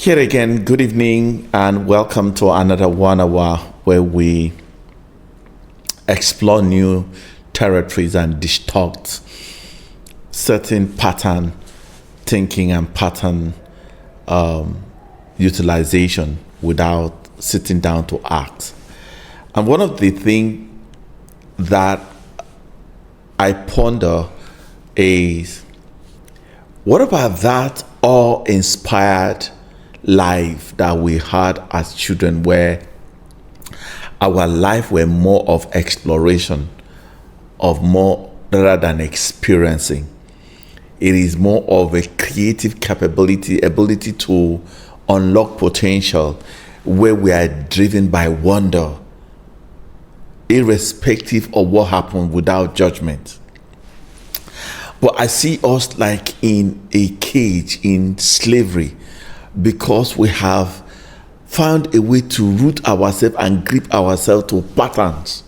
Here again, good evening and welcome to another 1 hour where we explore new territories and distort certain pattern thinking and pattern utilization without sitting down to act. And one of the things that I ponder is, what about that awe-inspired life that we had as children, where our life were more of exploration, of more rather than experiencing? It is more of a creative ability to unlock potential, where we are driven by wonder, irrespective of what happened, without judgment. But I see us like in a cage, in slavery, because we have found a way to root ourselves and grip ourselves to patterns,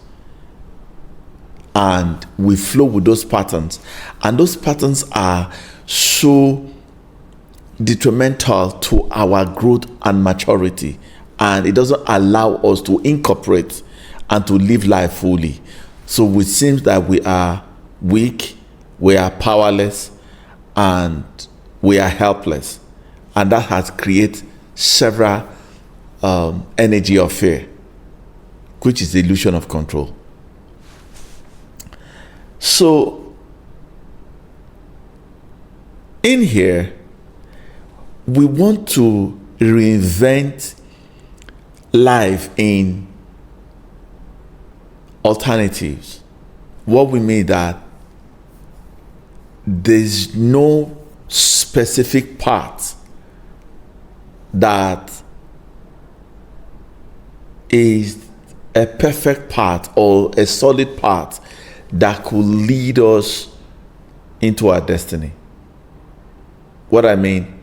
and we flow with those patterns, and those patterns are so detrimental to our growth and maturity, and it doesn't allow us to incorporate and to live life fully. So it seems that we are weak, we are powerless, and we are helpless. And that has created several energy of fear, which is the illusion of control. So, in here, we want to reinvent life in alternatives. What we mean that there's no specific path that is a perfect path or a solid path that could lead us into our destiny. What I mean,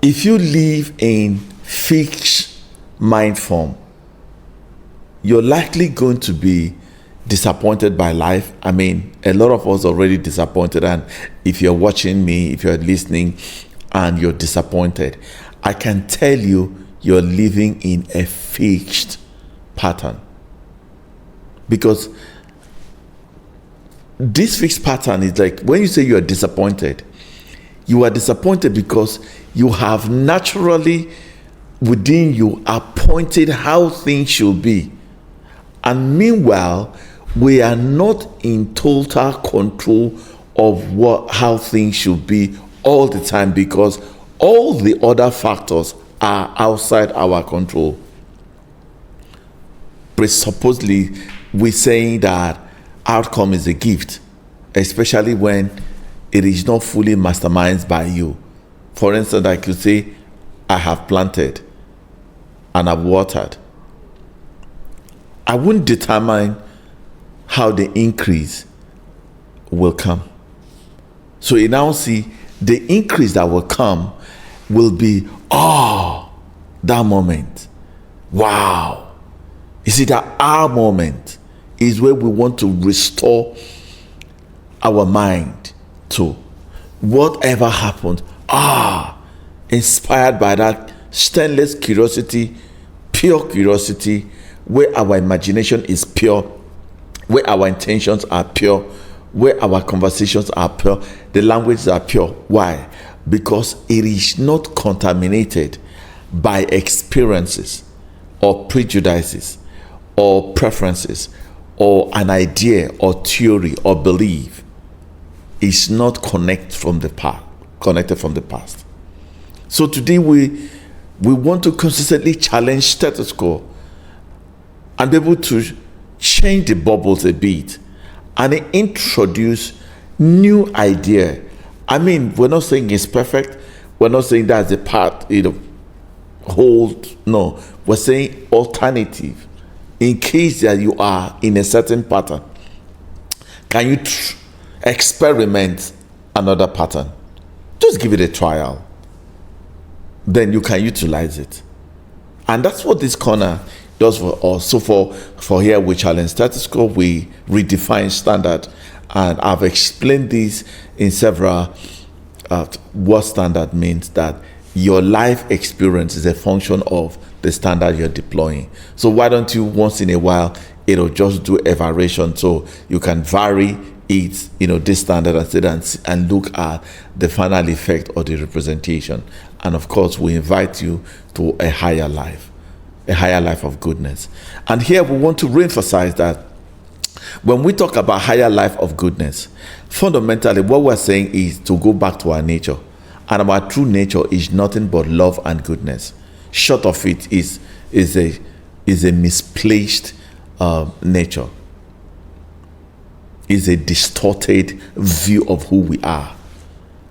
if you live in fixed mind form, you're likely going to be disappointed by life. I mean, a lot of us are already disappointed, and if you're watching me, if you're listening and you're disappointed, I can tell you you're living in a fixed pattern, because this fixed pattern is like, when you say you are disappointed because you have naturally within you appointed how things should be. And meanwhile, we are not in total control of how things should be all the time, because all the other factors are outside our control. Supposedly, we're saying that outcome is a gift, especially when it is not fully masterminded by you. For instance, I could say, I have planted and I've watered. I wouldn't determine how the increase will come. So you now see the increase that will come will be, that moment. Wow. You see, that our moment is where we want to restore our mind to whatever happened. Inspired by that stainless curiosity, pure curiosity, where our imagination is pure, where our intentions are pure, where our conversations are pure, the languages are pure. Why? Because it is not contaminated by experiences or prejudices or preferences or an idea or theory or belief. It's not connected from the past. So today we want to consistently challenge status quo and be able to change the bubbles a bit and introduce new idea. I mean, we're not saying it's perfect. We're not saying that's the part, hold. No, we're saying alternative. In case that you are in a certain pattern, can you experiment another pattern? Just give it a trial. Then you can utilize it. And that's what this corner does for us. So for here, we challenge status quo, we redefine standard, And I've explained this in several what standard means, that your life experience is a function of the standard you're deploying. So why don't you once in a while, just do a variation so you can vary it, this standard and look at the final effect or the representation. And of course, we invite you to a higher life of goodness. And here we want to reemphasize that when we talk about higher life of goodness, fundamentally what we're saying is to go back to our nature. And our true nature is nothing but love and goodness. Short of it is a misplaced nature. Is a distorted view of who we are.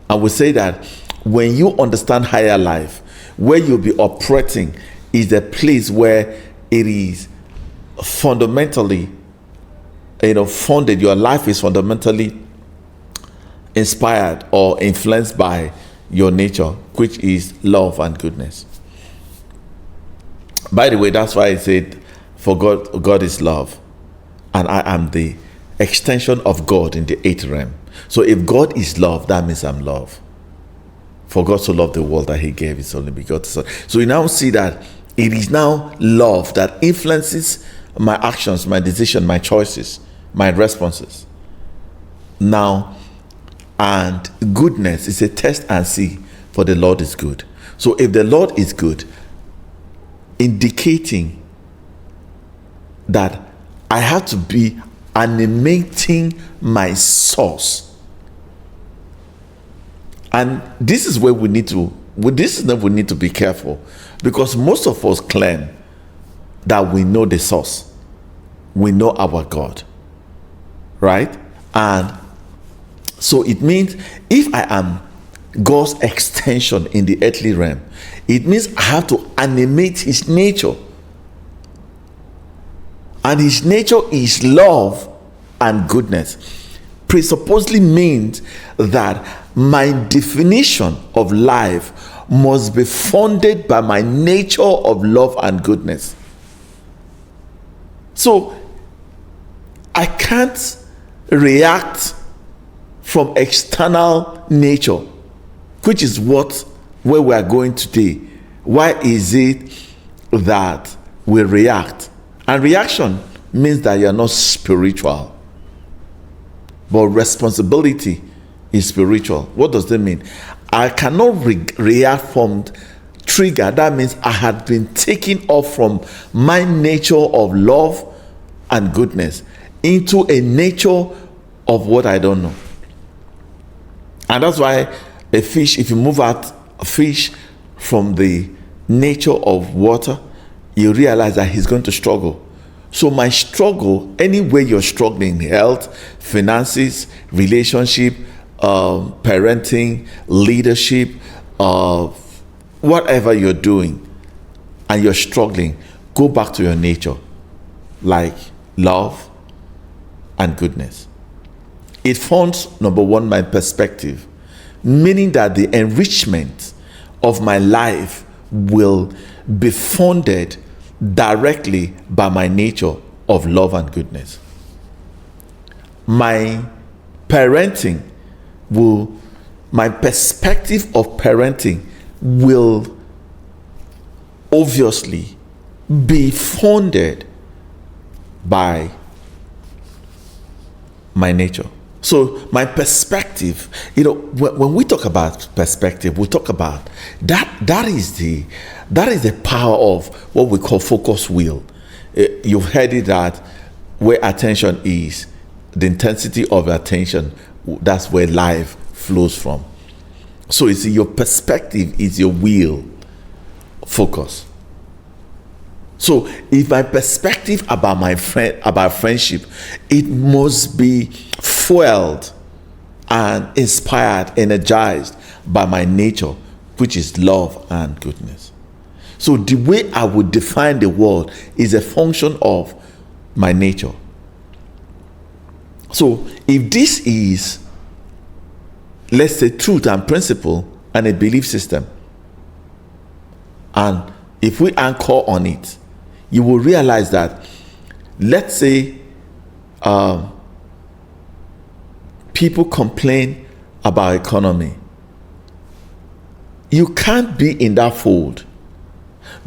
And we say that when you understand higher life, where you'll be operating is a place where it is fundamentally funded. Your life is fundamentally inspired or influenced by your nature, which is love and goodness. By the way, that's why I said, for God is love, and I am the extension of God in the 8th realm. So if God is love, that means I'm love. For God so loved the world that he gave his only begotten Son. So you now see that it is now love that influences my actions, my decision, my choices, my responses. Now, and goodness is a test and see, for the Lord is good. So if the Lord is good, indicating that I have to be animating my source. And this is where we need to be careful, because most of us claim that we know the source, we know our God, right? And so it means if I am God's extension in the earthly realm, it means I have to animate his nature. And his nature is love and goodness. Presupposely means that my definition of life must be funded by my nature of love and goodness. So I can't react from external nature, which is where we are going today. Why is it that we react? And reaction means that you are not spiritual. But responsibility is spiritual. What does that mean? I cannot react from trigger. That means I had been taken off from my nature of love and goodness into a nature of what I don't know. And that's why a fish, if you move out a fish from the nature of water, you realize that he's going to struggle. So my struggle, anywhere you're struggling, health, finances, relationship, parenting, leadership, whatever you're doing, and you're struggling, go back to your nature, like love and goodness. It forms, number one, my perspective, meaning that the enrichment of my life will be funded directly by my nature of love and goodness. My perspective of parenting will obviously be funded by my nature. So my perspective, when we talk about perspective, we talk about that is the power of what we call focus will. You've heard it, that where attention is, the intensity of attention, that's where life flows from. So it's your perspective is your will focus. So if my perspective about about friendship, it must be fueled and inspired, energized by my nature, which is love and goodness. So the way I would define the world is a function of my nature. So if this is, let's say, truth and principle and a belief system, and if we anchor on it, you will realize that, let's say, people complain about economy, you can't be in that fold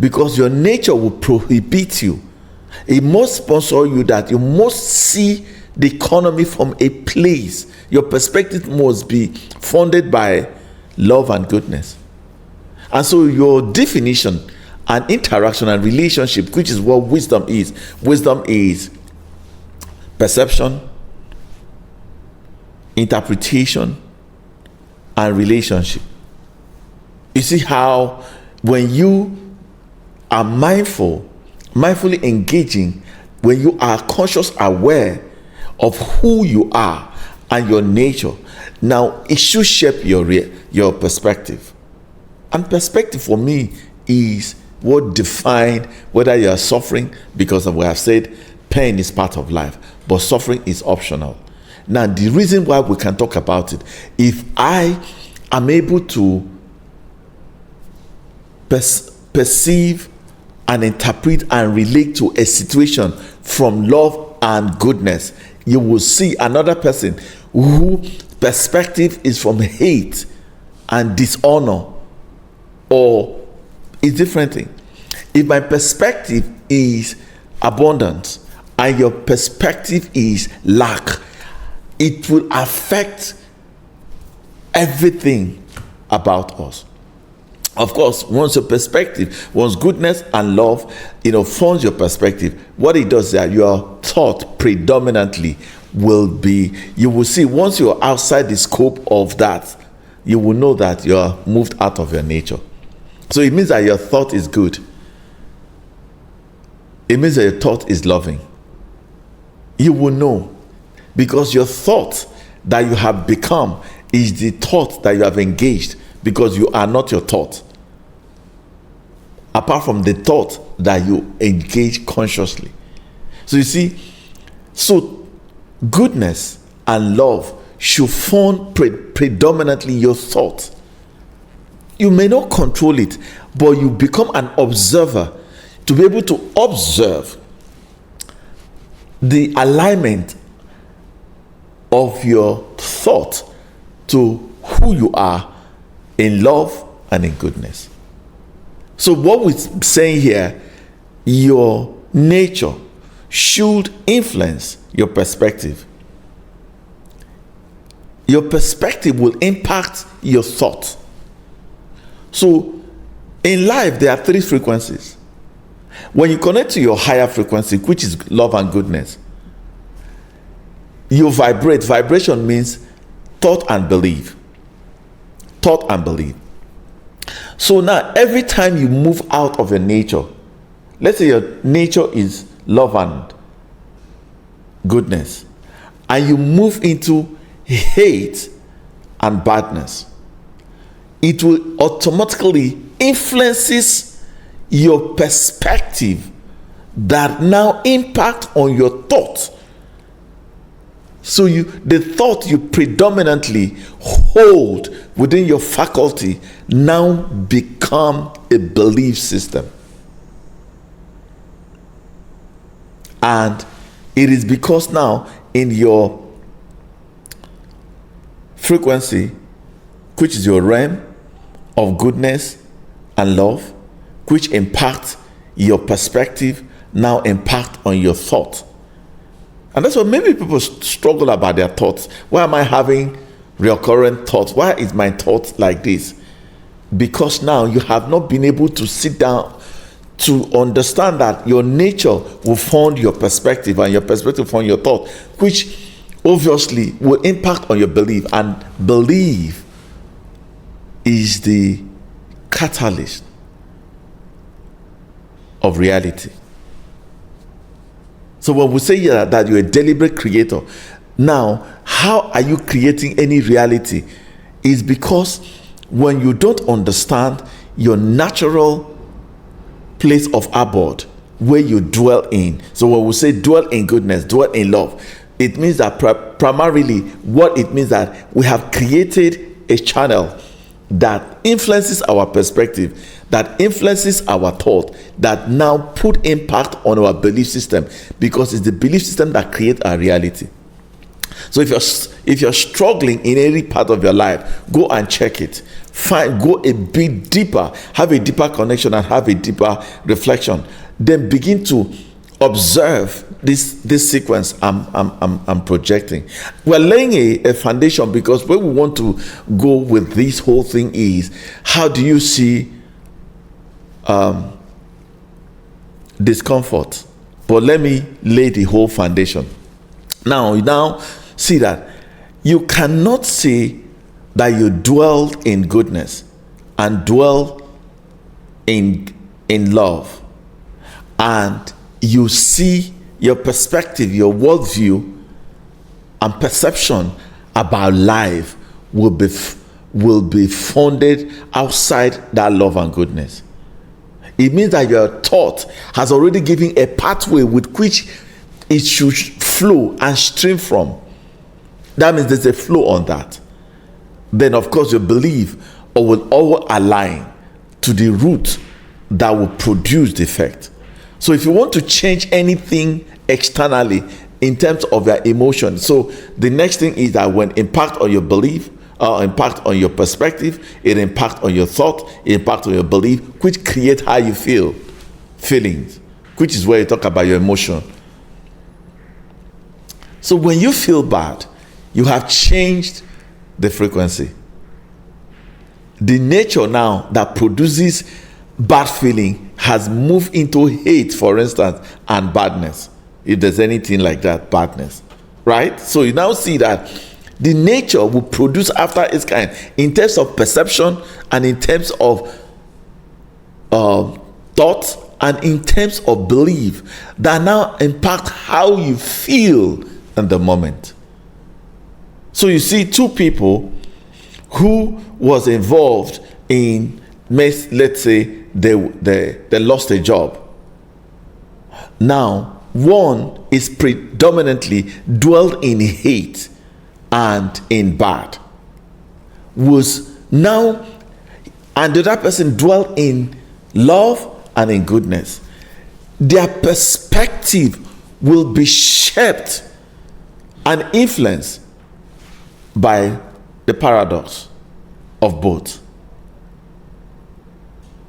because your nature will prohibit you. It must sponsor you that you must see the economy from a place. Your perspective must be funded by love and goodness. And so your definition and interaction and relationship, which is what wisdom is. Wisdom is perception, interpretation, and relationship. You see how when you are mindfully engaging, when you are conscious, aware of who you are and your nature, now it should shape your perspective. And perspective for me is what defines whether you are suffering, because of what I've said, pain is part of life, but suffering is optional. Now, the reason why we can talk about it, if I am able to perceive and interpret and relate to a situation from love and goodness, you will see another person whose perspective is from hate and dishonor or a different thing. If my perspective is abundance and your perspective is lack, it will affect everything about us. Of course, once your perspective, once goodness and love, forms your perspective, what it does is that your thought predominantly will be, you will see, once you're outside the scope of that, you will know that you're moved out of your nature. So it means that your thought is good. It means that your thought is loving. You will know, because your thought that you have become is the thought that you have engaged, because you are not your thought. Apart from the thought that you engage consciously. So you see, goodness and love should form predominantly your thought. You may not control it, but you become an observer to be able to observe the alignment of your thought to who you are in love and in goodness. So what we're saying here, your nature should influence your perspective. Your perspective will impact your thought. So in life, there are 3 frequencies. When you connect to your higher frequency, which is love and goodness, you vibrate. Vibration means thought and belief. Thought and belief. So now, every time you move out of your nature, let's say your nature is love and goodness, and you move into hate and badness, it will automatically influences your perspective that now impact on your thought. So the thought you predominantly hold within your faculty now become a belief system. And it is because now in your frequency, which is your realm of goodness and love, which impact your perspective, now impact on your thought. And that's why maybe people struggle about their thoughts. Why am I having recurrent thoughts? Why is my thought like this? Because now you have not been able to sit down to understand that your nature will form your perspective, and your perspective form your thought, which obviously will impact on your belief. And belief is the catalyst of reality. So when we say here that you're a deliberate creator, now how are you creating any reality? Is because when you don't understand your natural place of abode, where you dwell in. So when we say dwell in goodness, dwell in love, it means that primarily what it means that we have created a channel that influences our perspective, that influences our thought, that now put impact on our belief system, because it's the belief system that creates our reality. So if you're struggling in any part of your life, go and check it. Go a bit deeper, have a deeper connection, and have a deeper reflection. Then begin to observe this sequence I'm projecting. We're laying a foundation, because where we want to go with this whole thing is, how do you see discomfort? But let me lay the whole foundation. Now see that you cannot say that you dwell in goodness and dwell in love, and you see your perspective, your worldview and perception about life will be founded outside that love and goodness. It means that your thought has already given a pathway with which it should flow and stream from. That means there's a flow on that. Then of course your belief will all align to the root that will produce the effect. So if you want to change anything externally in terms of your emotion, so the next thing is that when impact on your belief, impact on your perspective, it impact on your thought, it impact on your belief, which create how you feel, feelings, which is where you talk about your emotion. So when you feel bad, you have changed the frequency. The nature now that produces bad feeling has moved into hate, for instance, and badness. If there's anything like that, badness, right? So you now see that the nature will produce after its kind in terms of perception, and in terms of thought, and in terms of belief, that now impact how you feel in the moment. So you see two people who was involved in, let's say, they lost a job. Now, one is predominantly dwelled in hate and in bad. And the other person dwelled in love and in goodness. Their perspective will be shaped and influenced by the paradox of both.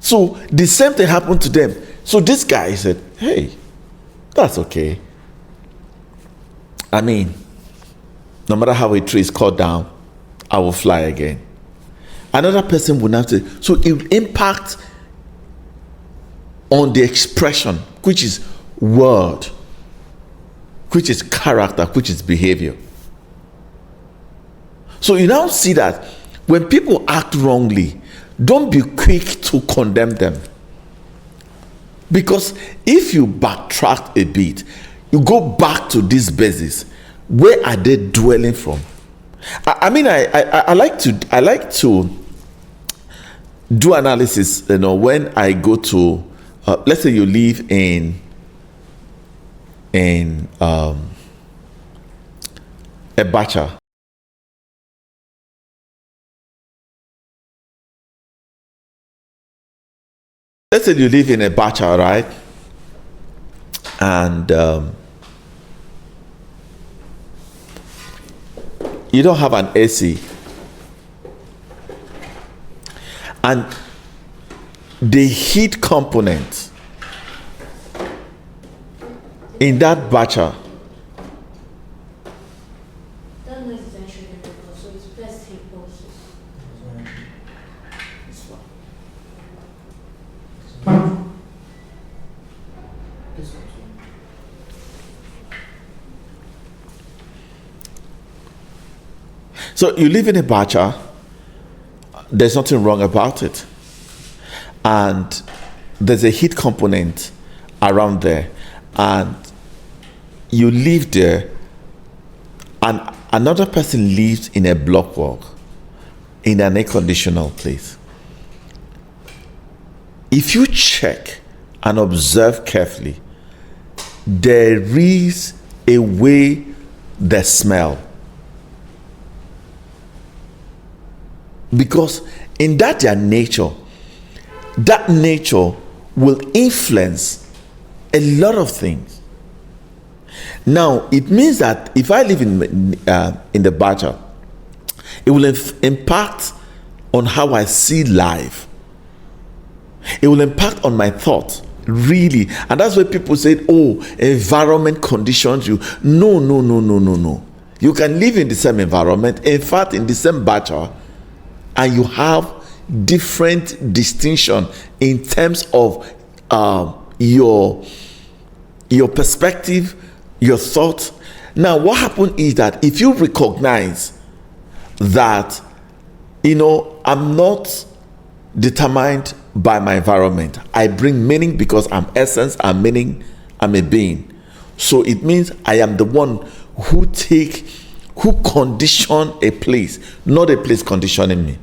So the same thing happened to them. So this guy said, hey, that's okay. I mean, no matter how a tree is cut down, I will fly again. Another person would not say, so it will impact on the expression, which is word, which is character, which is behavior. So you now see that when people act wrongly, don't be quick to condemn them. Because if you backtrack a bit, you go back to this basis. Where are they dwelling from? I like to do analysis. When I go to, let's say you live in a bacha. Let's say you live in a bacha, right? And you don't have an AC. And the heat component in that bacha So you live in a bacha, there's nothing wrong about it. And there's a heat component around there. And you live there, and another person lives in a block walk, in an air-conditional place. If you check and observe carefully, there is a way they smell. Because in that nature will influence a lot of things. Now, it means that if I live in the battle, it will impact on how I see life. It will impact on my thoughts, really. And that's why people say, oh, environment conditions you. No. You can live in the same environment, in fact, in the same battle, and you have different distinction in terms of your perspective, your thoughts. Now, what happened is that if you recognize that, I'm not determined by my environment. I bring meaning because I'm essence, I'm meaning, I'm a being. So it means I am the one who condition a place, not a place conditioning me.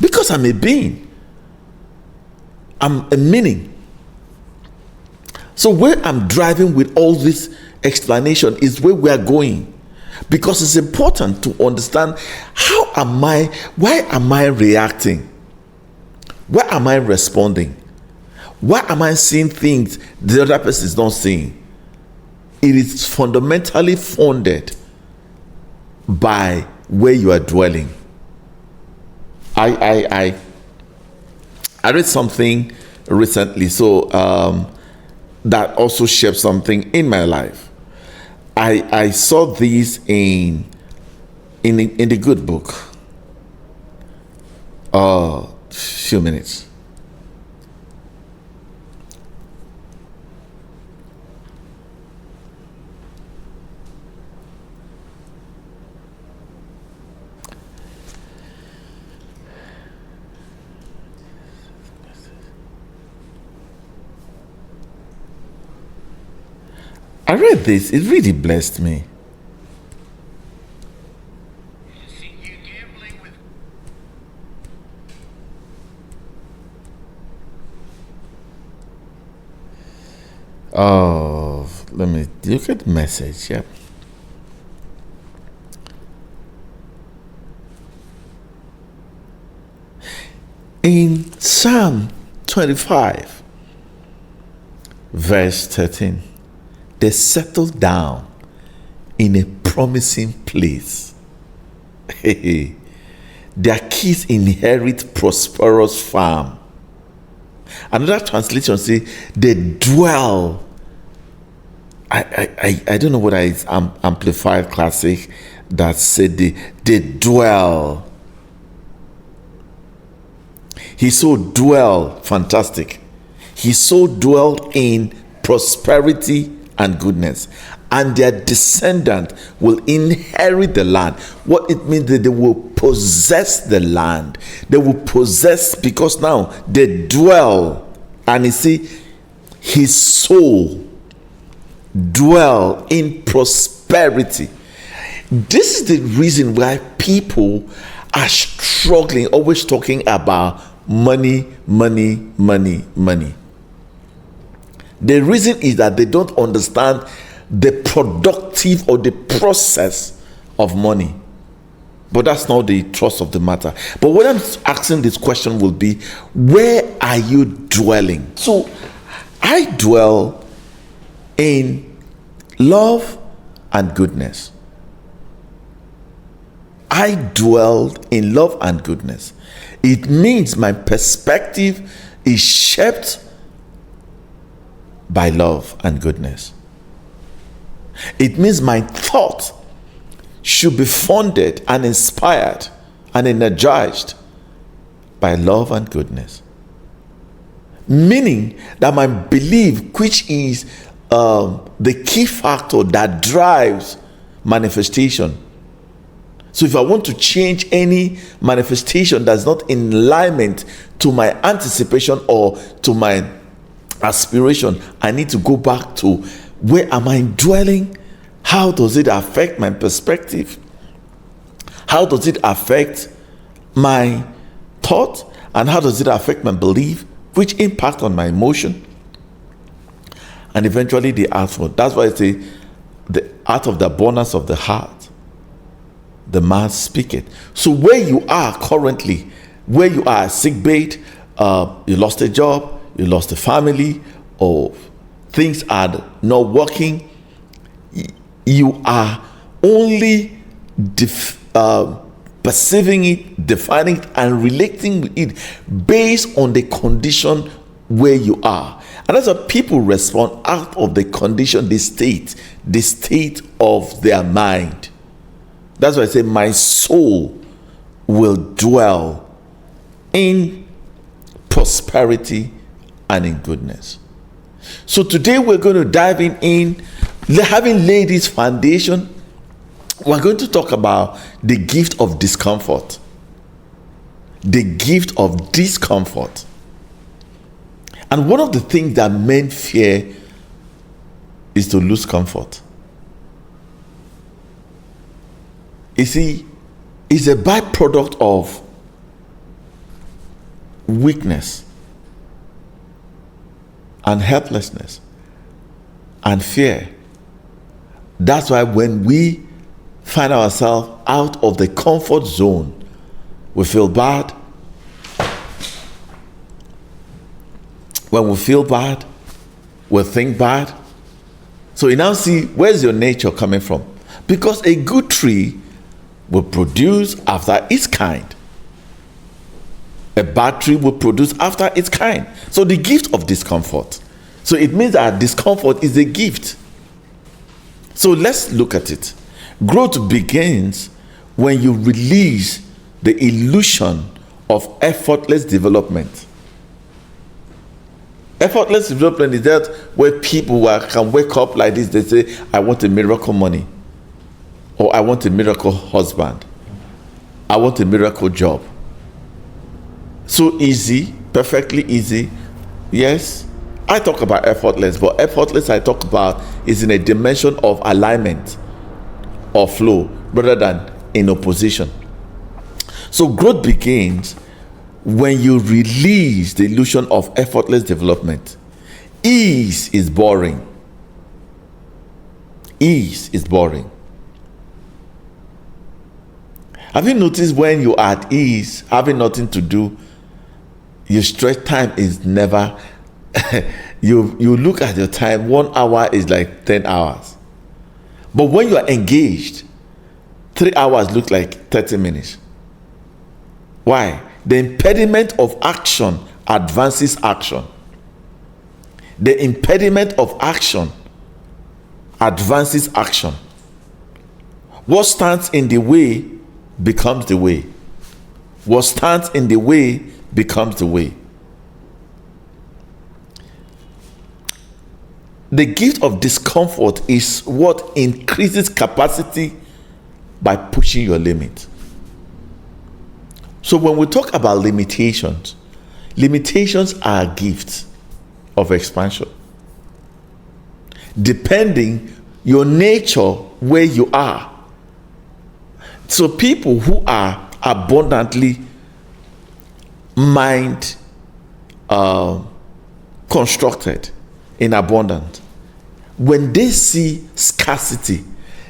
Because I'm a being. I'm a meaning. So where I'm driving with all this explanation is where we are going. Because it's important to understand why am I reacting? Why am I responding? Why am I seeing things the other person is not seeing? It is fundamentally founded by where you are dwelling. I read something recently, that also shaped something in my life. I saw this in the good book. Few minutes. I read this, it really blessed me. Oh, let me look at the message. Yep. In Psalm 25, verse 13, they settled down in a promising place. Their kids inherit prosperous farm. Another translation says they dwell. I don't know whether it's Amplified Classic that said they dwell. He so dwell, fantastic. He so dwell in prosperity and goodness, and their descendant will inherit the land. What it means that they will possess the land. They will possess because now they dwell, and you see, his soul dwell in prosperity. This is the reason why people are struggling, always talking about money. The reason is that they don't understand the productive or the process of money. But that's not the thrust of the matter. But what I'm asking this question will be, where are you dwelling? So I dwell in love and goodness. I dwell in love and goodness. It means my perspective is shaped by love and goodness. It means my thought should be funded and inspired and energized by love and goodness. Meaning that my belief, which is the key factor that drives manifestation. So if I want to change any manifestation that's not in alignment to my anticipation or to my aspiration, I need to go back to where am I dwelling? How does it affect my perspective? How does it affect my thought? And how does it affect my belief, which impact on my emotion? And eventually the outward. That's why I say, out of the abundance of the heart, the mouth speaketh. So where you are currently, where you are sick bed, you lost a job, you lost a family, or things are not working, you are only perceiving it, defining it, and relating with it based on the condition where you are. And that's why people respond out of the condition, the state of their mind. That's why I say, my soul will dwell in prosperity and in goodness. So today we're going to dive in having laid this foundation. We're going to talk about the gift of discomfort. The gift of discomfort. And one of the things that men fear is to lose comfort. You see, it's a byproduct of weakness and helplessness and fear. That's why when we find ourselves out of the comfort zone, we feel bad. When we feel bad, we think bad. So you now see, where's your nature coming from? Because a good tree will produce after its kind. A bad tree will produce after its kind. So the gift of discomfort. So it means that discomfort is a gift. So let's look at it. Growth begins when you release the illusion of effortless development. Effortless development is that where people can wake up like this, they say, I want a miracle money, or I want a miracle husband, I want a miracle job. So easy, perfectly easy. Yes, I talk about effortless, but effortless I talk about is in a dimension of alignment or flow rather than in opposition. So growth begins when you release the illusion of effortless development. Ease is boring. Ease is boring. Have you noticed when you are at ease, having nothing to do, your stretch time is never you look at your time, 1 hour is like 10 hours. But when you are engaged, 3 hours look like 30 minutes. Why? The impediment of action advances action. The impediment of action advances action. What stands in the way becomes the way. What stands in the way becomes the way. The gift of discomfort is what increases capacity by pushing your limit. So when we talk about limitations, limitations are gifts of expansion. Depending your nature where you are. So people who are abundantly mind constructed in abundance, when they see scarcity,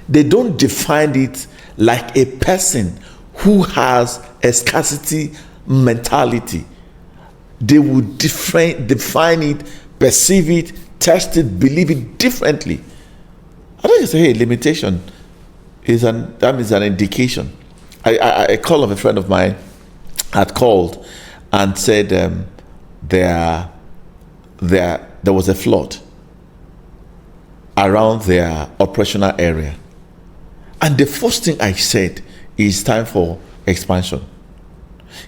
they don't define it like a person who has a scarcity mentality. They would define it, perceive it, test it, believe it differently. I don't just say, hey, limitation is an indication. A call of a friend of mine had called and said there was a flood around their operational area. And the first thing I said is time for expansion.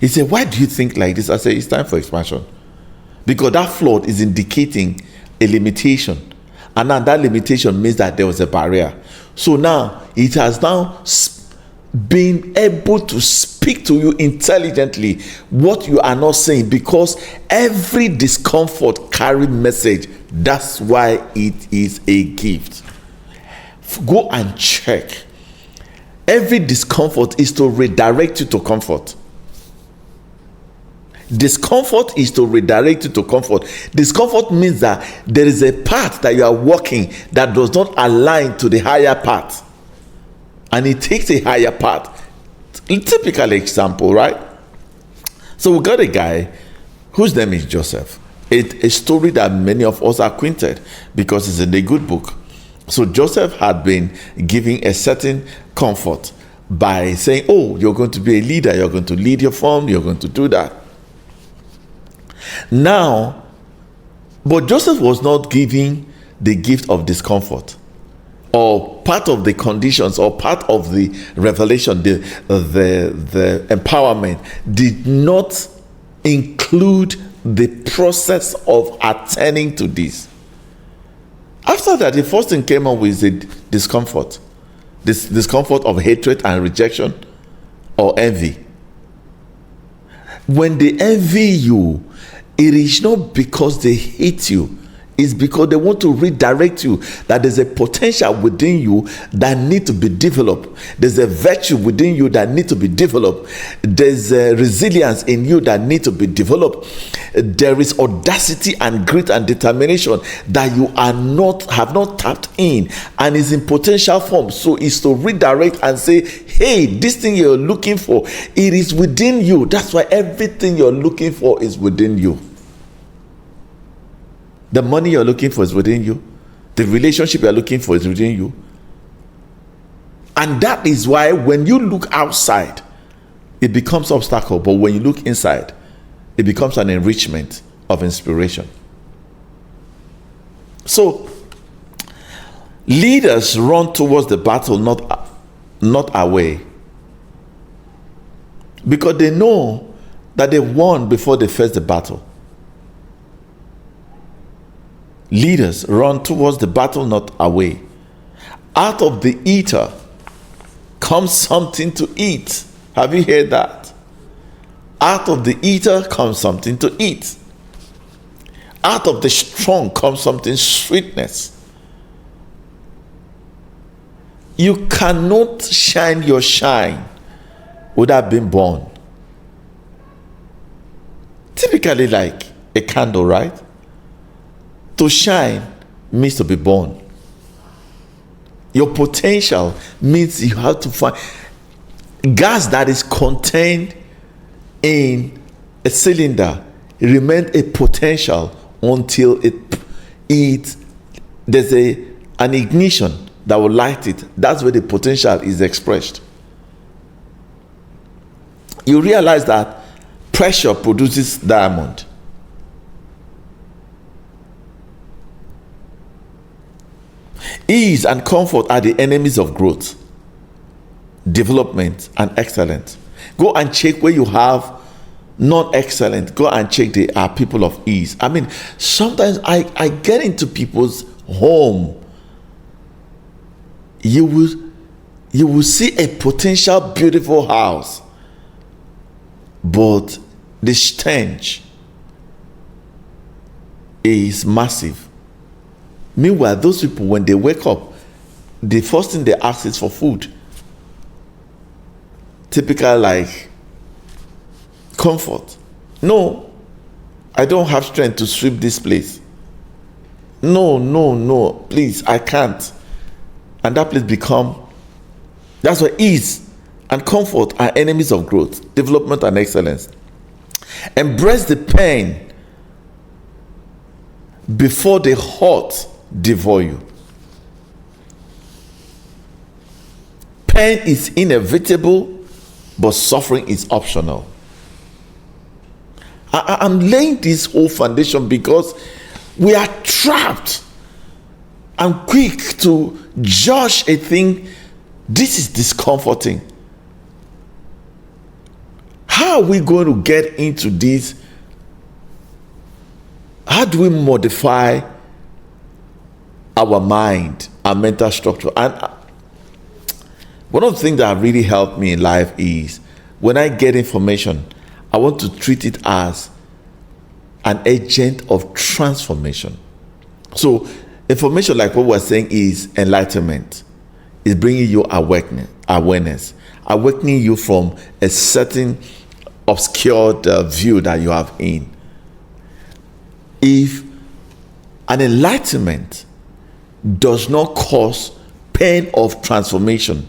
He said, why do you think like this? I said, it's time for expansion. Because that flood is indicating a limitation. And now that limitation means that there was a barrier. So now it has now been able to speak to you intelligently what you are not saying, because every discomfort carries message. That's why it is a gift. Go and check. Every discomfort is to redirect you to comfort. Discomfort is to redirect you to comfort. Discomfort means that there is a path that you are walking that does not align to the higher path, and it takes a higher path. A typical example, right? So we got a guy whose name is Joseph. a story that many of us are acquainted because it's in the good book. So Joseph had been giving a certain comfort by saying, oh, you're going to be a leader, you're going to lead your firm, you're going to do that. Now, but Joseph was not giving the gift of discomfort, or part of the conditions, or part of the revelation, the empowerment did not include the process of attending to this. After that, the first thing came up with the discomfort. This discomfort of hatred and rejection or envy. When they envy you, it is not because they hate you. It's because they want to redirect you, that there's a potential within you that need to be developed. There's a virtue within you that need to be developed. There's a resilience in you that need to be developed. There is audacity and grit and determination that you have not tapped in and is in potential form. So it's to redirect and say, hey, this thing you're looking for, it is within you. That's why everything you're looking for is within you. The money you're looking for is within you. The relationship you're looking for is within you. And that is why when you look outside, it becomes obstacle. But when you look inside, it becomes an enrichment of inspiration. So, leaders run towards the battle, not away. Because they know that they won before they face the battle. Leaders run towards the battle, not away. Out of the eater comes something to eat. Have you heard that? Out of the eater comes something to eat. Out of the strong comes something sweetness. You cannot shine your shine without being born. Typically like a candle, right? To shine means to be born. Your potential means you have to find gas that is contained in a cylinder. It remains a potential until there's an ignition that will light it. That's where the potential is expressed. You realize that pressure produces diamond. Ease and comfort are the enemies of growth, development, and excellence. Go and check where you have non-excellent. Go and check they are people of ease. I mean, sometimes I get into people's home. You will see a potential beautiful house, but the stench is massive. Meanwhile, those people, when they wake up, the first thing they ask is for food. Typical like comfort. No, I don't have strength to sweep this place. No, please, I can't. And that place that's why ease and comfort are enemies of growth, development, and excellence. Embrace the pain before the hurt devour you. Pain is inevitable, but suffering is optional. I'm laying this whole foundation because we are trapped and quick to judge a thing. This is discomforting. How are we going to get into this? How do we modify our mind, our mental structure? And one of the things that really helped me in life is when I get information, I want to treat it as an agent of transformation. So information like what we're saying is enlightenment. Is bringing you awareness, awakening you from a certain obscured view that you have in. If an enlightenment does not cause pain of transformation,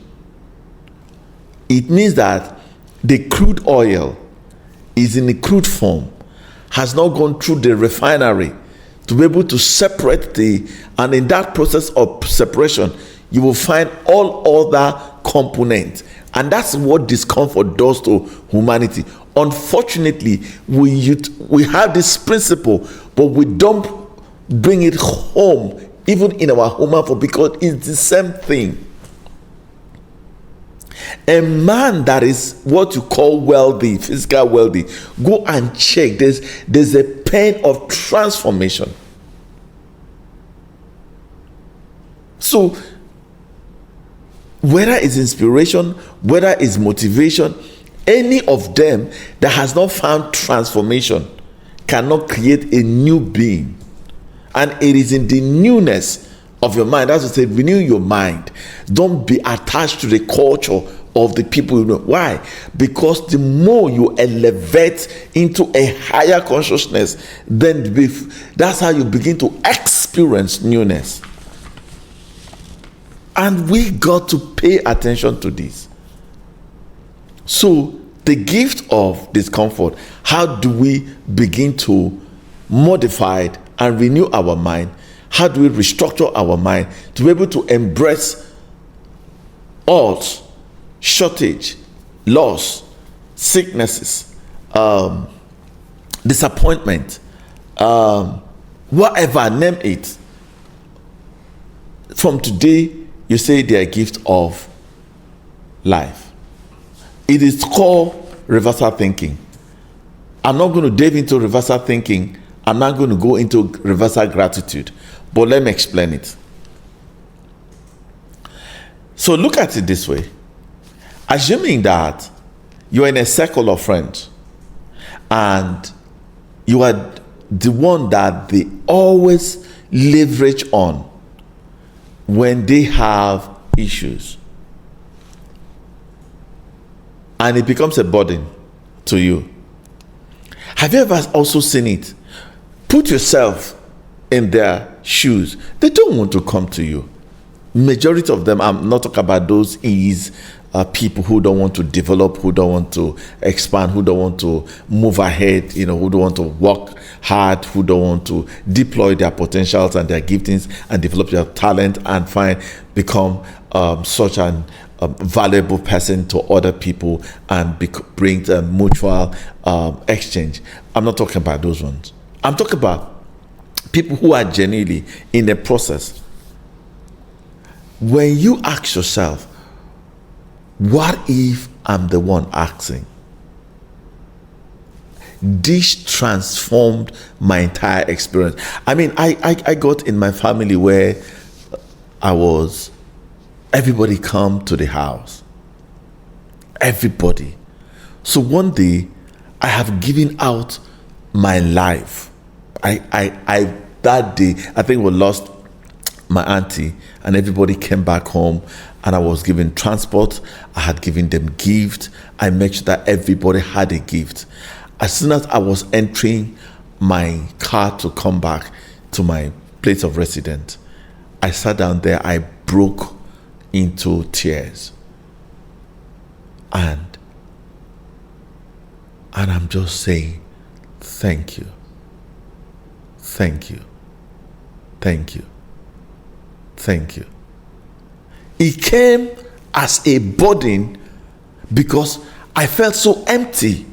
it means that the crude oil is in the crude form has not gone through the refinery to be able to separate and in that process of separation, you will find all other components. And that's what discomfort does to humanity. Unfortunately, we have this principle, but we don't bring it home, even in our home, because it's the same thing. A man that is what you call wealthy, physical wealthy, go and check. There's a pain of transformation. So whether it's inspiration, whether it's motivation, any of them that has not found transformation cannot create a new being. And it is in the newness of your mind. As I said, renew your mind. Don't be attached to the culture of the people you know. Why? Because the more you elevate into a higher consciousness, then that's how you begin to experience newness. And we got to pay attention to this. So the gift of discomfort, how do we begin to modify it and renew our mind? How do we restructure our mind to be able to embrace odds, shortage, loss, sicknesses, disappointment, whatever, name it. From today, you say they are a gift of life. It is called reversal thinking. I'm not going to dive into reversal thinking. I'm not going to go into reversal gratitude. But let me explain it. So look at it this way. Assuming that you're in a circle of friends and you are the one that they always leverage on when they have issues, and it becomes a burden to you. Have you ever also seen it? Put yourself in their shoes. They don't want to come to you. Majority of them, I'm not talking about those people who don't want to develop, who don't want to expand, who don't want to move ahead, who don't want to work hard, who don't want to deploy their potentials and their giftings and develop their talent and become such an valuable person to other people and bring mutual exchange. I'm not talking about those ones. I'm talking about people who are genuinely in the process. When you ask yourself, what if I'm the one asking? This transformed my entire experience. I mean, I got in my family where everybody come to the house. Everybody. So one day, I have given out my life. That day, I think we lost my auntie, and everybody came back home, and I was given transport. I had given them gift. I made sure that everybody had a gift. As soon as I was entering my car to come back to my place of residence, I sat down there. I broke into tears, and I'm just saying, thank you, thank you, thank you. Thank you. It came as a burden because I felt so empty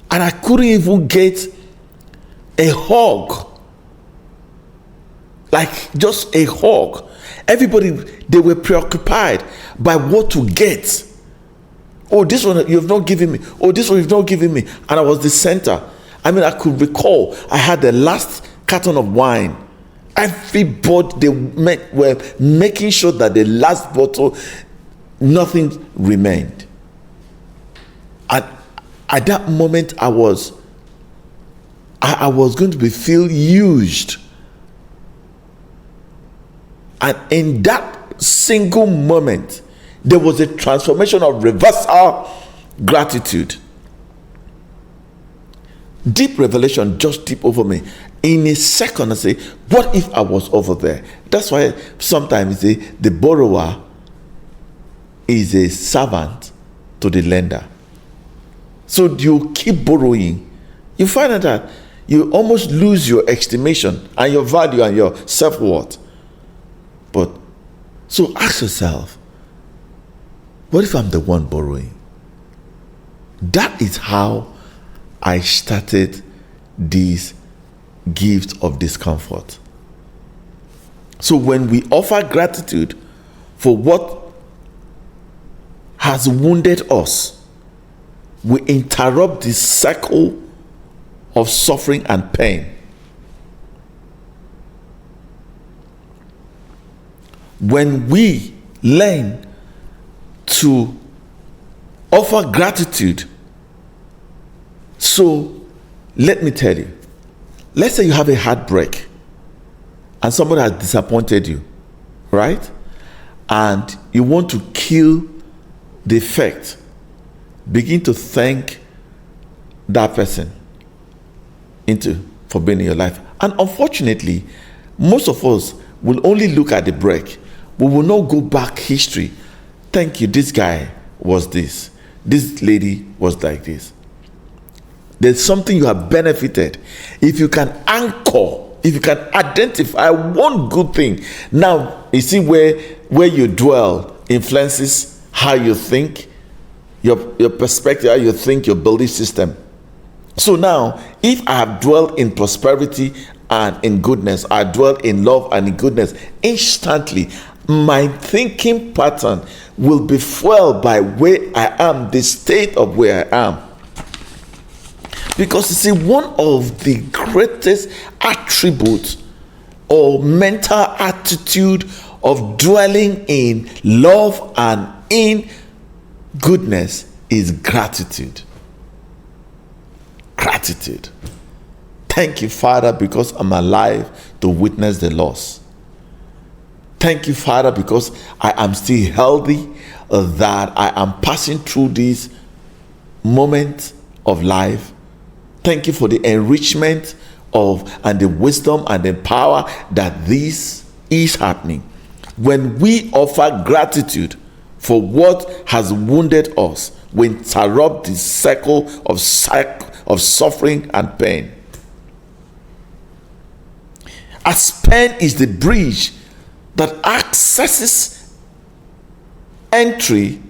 and I couldn't even get a hug. Like just a hug. Everybody, they were preoccupied by what to get. Oh, this one you have not given me. Oh, this one you've not given me. And I was the center. I mean, I could recall I had the last carton of wine. Everybody, were making sure that the last bottle, nothing remained. At that moment, I was going to feel used. And in that single moment, there was a transformation of reversal gratitude. Deep revelation just deep over me. In a second, I say, what if I was over there? That's why sometimes the borrower is a servant to the lender. So you keep borrowing you find out that you almost lose your estimation and your value and your self-worth. But so ask yourself, what if I'm the one borrowing? That is how I started this gift of discomfort. So when we offer gratitude for what has wounded us, we interrupt the cycle of suffering and pain. When we learn to offer gratitude, so let me tell you, let's say you have a heartbreak and somebody has disappointed you, right? And you want to kill the effect. Begin to thank that person for being in your life. And unfortunately, most of us will only look at the break. We will not go back history. Thank you, this guy was this. This lady was like this. There's something you have benefited. If you can anchor, if you can identify one good thing. Now, you see where you dwell influences how you think, your perspective, how you think, your belief system. So now, if I have dwelt in prosperity and in goodness, I dwell in love and in goodness, instantly, my thinking pattern will be fueled by where I am, the state of where I am. Because you see, one of the greatest attributes or mental attitude of dwelling in love and in goodness is gratitude. Gratitude. Thank you, Father, because I'm alive to witness the loss. Thank you, Father, because I am still healthy, that I am passing through this moment of life. Thank you for the enrichment and the wisdom and the power that this is happening. When we offer gratitude for what has wounded us, we interrupt the cycle of suffering and pain. As pain is the bridge that accesses entry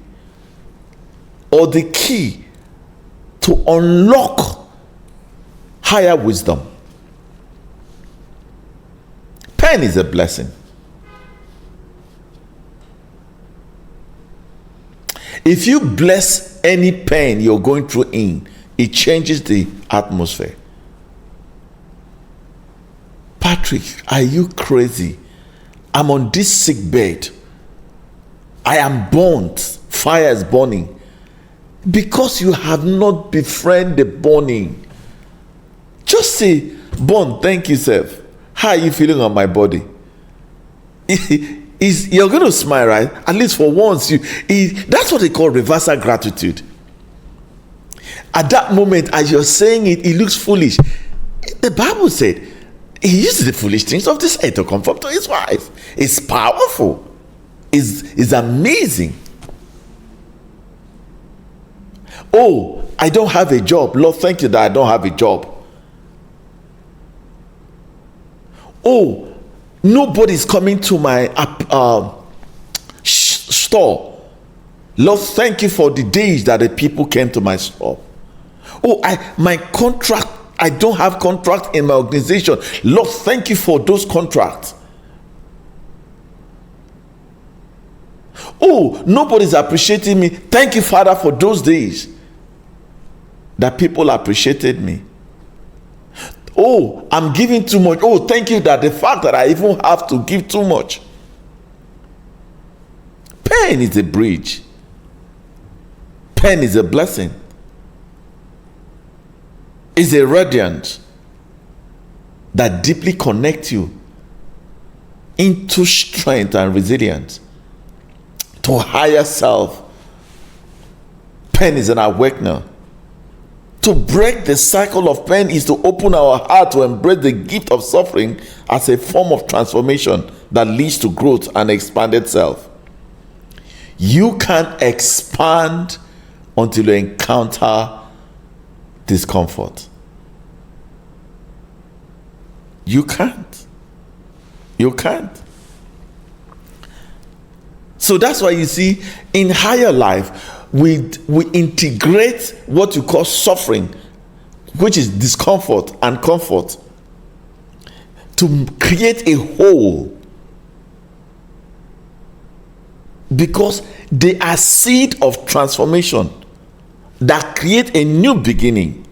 or the key to unlock higher wisdom. Pain is a blessing. If you bless any pain you're going through it changes the atmosphere. Patrick, are you crazy? I'm on this sick bed. I am burnt. Fire is burning. Because you have not befriended the burning. Just say, burn, thank you, Seth. How are you feeling on my body? You're going to smile, right? At least for once. That's what they call reversal gratitude. At that moment, as you're saying it, it looks foolish. The Bible said, he uses the foolish things of this earth to comfort to his wife. It's powerful. It's amazing. Oh, I don't have a job. Lord, thank you that I don't have a job. Oh, nobody's coming to my store. Lord, thank you for the days that the people came to my store. Oh, my contract, I don't have contract in my organization. Lord, thank you for those contracts. Oh, nobody's appreciating me. Thank you, Father, for those days that people appreciated me. Oh, I'm giving too much. Oh, thank you that the fact that I even have to give too much. Pain is a bridge. Pain is a blessing. It's a radiance that deeply connects you into strength and resilience to higher self. Pain is an awakener. To break the cycle of pain is to open our heart to embrace the gift of suffering as a form of transformation that leads to growth and expanded self. You can't expand until you encounter discomfort. You can't. You can't. So that's why you see in higher life, we integrate what you call suffering, which is discomfort and comfort, to create a whole, because they are seed of transformation that create a new beginning.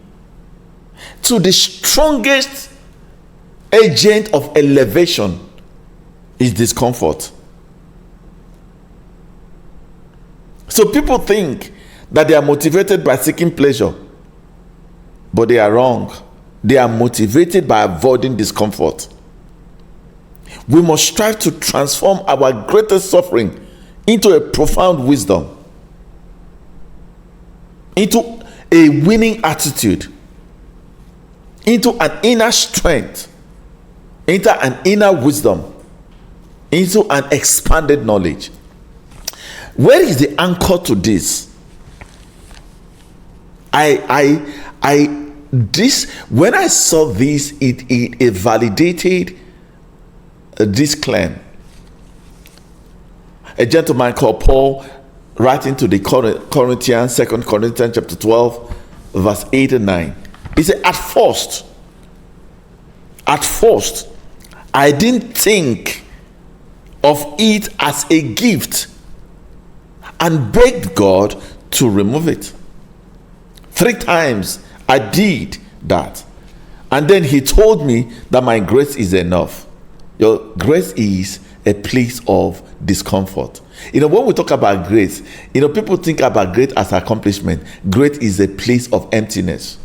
So the strongest agent of elevation is discomfort. So people think that they are motivated by seeking pleasure, but they are wrong. They are motivated by avoiding discomfort. We must strive to transform our greatest suffering into a profound wisdom, into a winning attitude, into an inner strength, into an inner wisdom, into an expanded knowledge. Where is the anchor to this? When I saw this, it validated this claim. A gentleman called Paul, writing to the Corinthians, 2 Corinthians chapter 12, verse 8 and 9. He said, at first, I didn't think of it as a gift and begged God to remove it. 3 times I did that. And then he told me that my grace is enough. Your grace is a place of discomfort. When we talk about grace, people think about grace as accomplishment. Grace is a place of emptiness.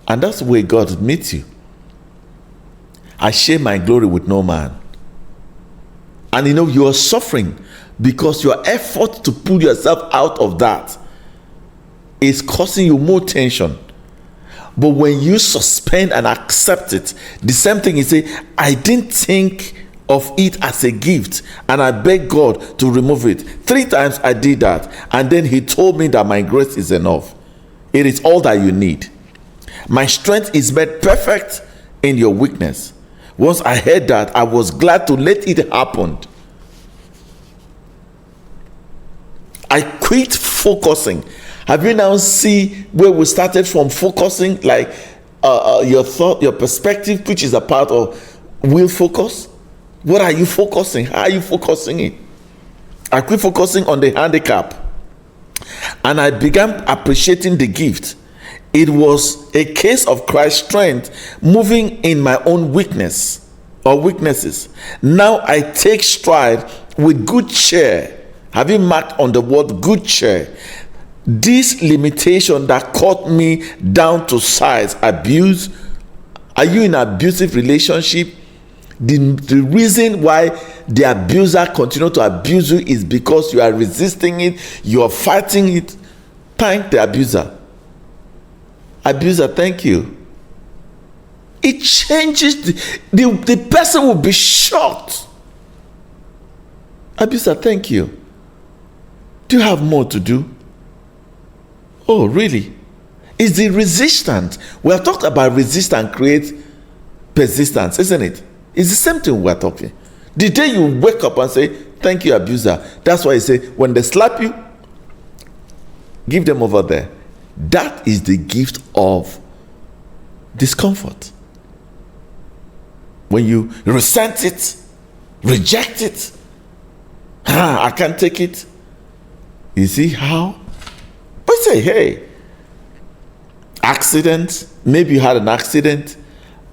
And that's where God meets you. I share my glory with no man. And you are suffering because your effort to pull yourself out of that is causing you more tension. But when you suspend and accept it, the same thing is say, I didn't think of it as a gift and I beg God to remove it. 3 times I did that, and then he told me that my grace is enough. It is all that you need. My strength is made perfect in your weakness. Once I heard that, I was glad to let it happen. I quit focusing. Have you now see where we started from focusing, like your thought, your perspective, which is a part of will focus? What are you focusing? How are you focusing it? I quit focusing on the handicap and I began appreciating the gift. It was a case of Christ's strength moving in my own weakness or weaknesses. Now I take stride with good cheer. Have you marked on the word good cheer? This limitation that cut me down to size, abuse. Are you in an abusive relationship? The reason why the abuser continue to abuse you is because you are resisting it, you are fighting it. Thank the abuser. Abuser, thank you. It changes, the person will be shocked. Abuser, thank you. Do you have more to do? Oh, really? It's the resistance. We have talked about resistance create persistence, isn't it? It's the same thing we're talking. The day you wake up and say, thank you, abuser. That's why I say, when they slap you, give them over there. That is the gift of discomfort. When you resent it, reject it, I can't take it. You see how? But say, hey, accident, maybe you had an accident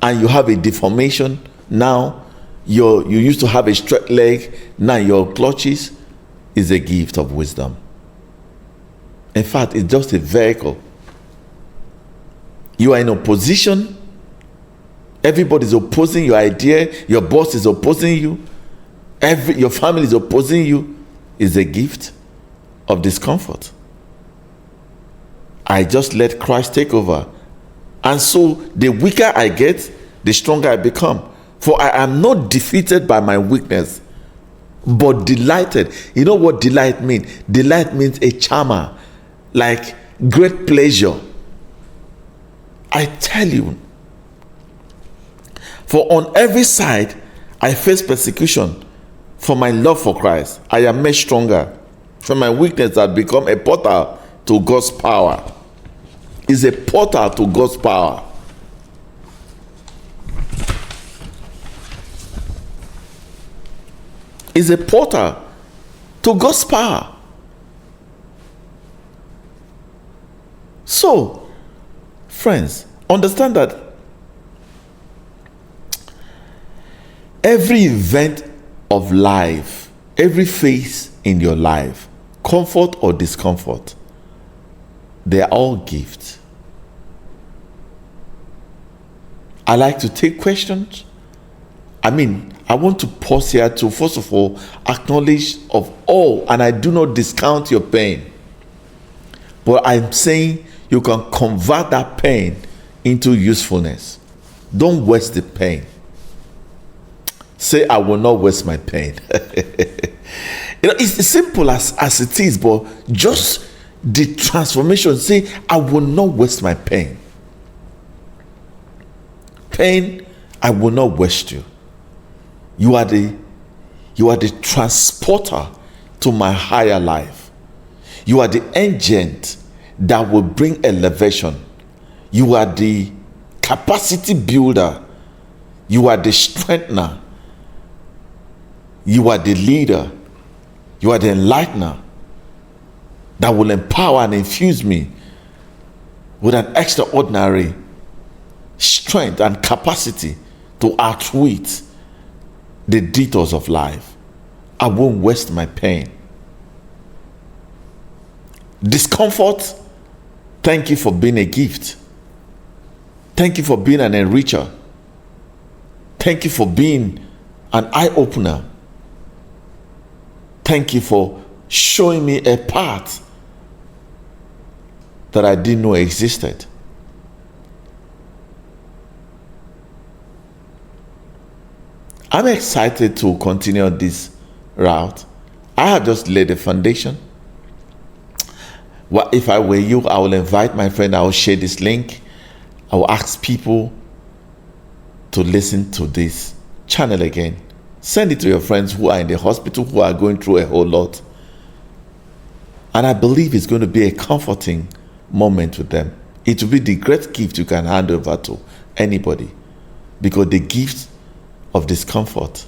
and you have a deformation. Now you used to have a straight leg, now your clutches is a gift of wisdom. In fact, it's just a vehicle. You are in opposition. Everybody's opposing your idea. Your boss is opposing you. Your family is opposing you. Is a gift of discomfort. I just let Christ take over. And so the weaker I get, the stronger I become. For I am not defeated by my weakness, but delighted. You know what delight means? Delight means a charmer, like great pleasure. I tell you, For on every side I face persecution. For my love for Christ, I am made stronger. For my weakness has become a portal to God's power. Is a portal to God's power. Is a portal to God's power. So, friends, understand that every event of life, every phase in your life, comfort or discomfort, they are all gifts. I like to take questions. I want to pause here to first of all acknowledge of all, and I do not discount your pain, but I'm saying you can convert that pain into usefulness. Don't waste the pain. Say, I will not waste my pain. It's simple as it is, but just the transformation. Say, I will not waste my pain. Pain, I will not waste you. You are the transporter to my higher life. You are the agent that will bring elevation. You are the capacity builder. You are the strengthener. You are the leader. You are the enlightener that will empower and infuse me with an extraordinary strength and capacity to outwit the detours of life. I won't waste my pain. Discomfort, thank you for being a gift. Thank you for being an enricher. Thank you for being an eye-opener. Thank you for showing me a path that I didn't know existed. I'm excited to continue this route. I have just laid the foundation. Well, if I were you, I will invite my friend. I will share this link. I will ask people to listen to this channel again. Send it to your friends who are in the hospital, who are going through a whole lot. And I believe it's going to be a comforting moment with them. It will be the great gift you can hand over to anybody, because the gift of discomfort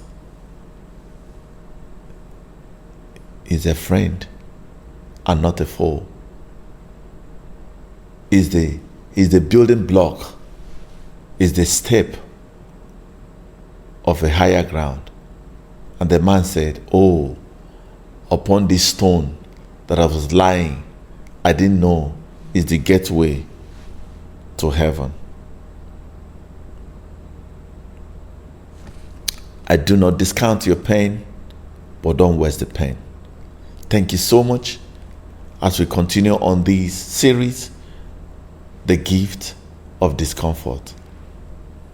is a friend and not a foe. Is the building block, is the step of a higher ground. And the man said, oh, upon this stone that I was lying, I didn't know is the gateway to heaven. I do not discount your pain, but don't waste the pain. Thank you so much. As we continue on this series, the gift of discomfort.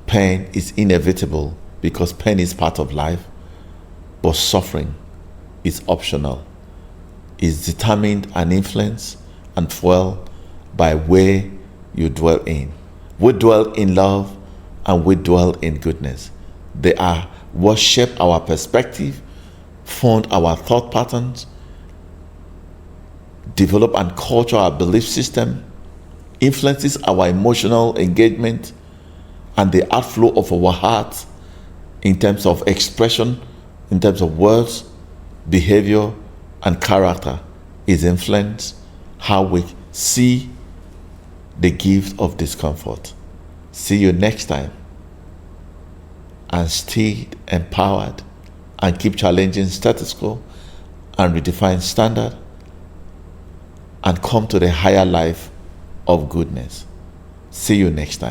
Pain is inevitable because pain is part of life, but suffering is optional. It's determined and influenced and fueled by where you dwell in. We dwell in love and we dwell in goodness. They are what shape our perspective, fund our thought patterns, develop and culture our belief system, influences our emotional engagement, and the outflow of our heart in terms of expression, in terms of words, behavior, and character is influenced how we see the gift of discomfort. See you next time, and stay empowered and keep challenging status quo and redefine standard and come to the higher life of goodness. See you next time.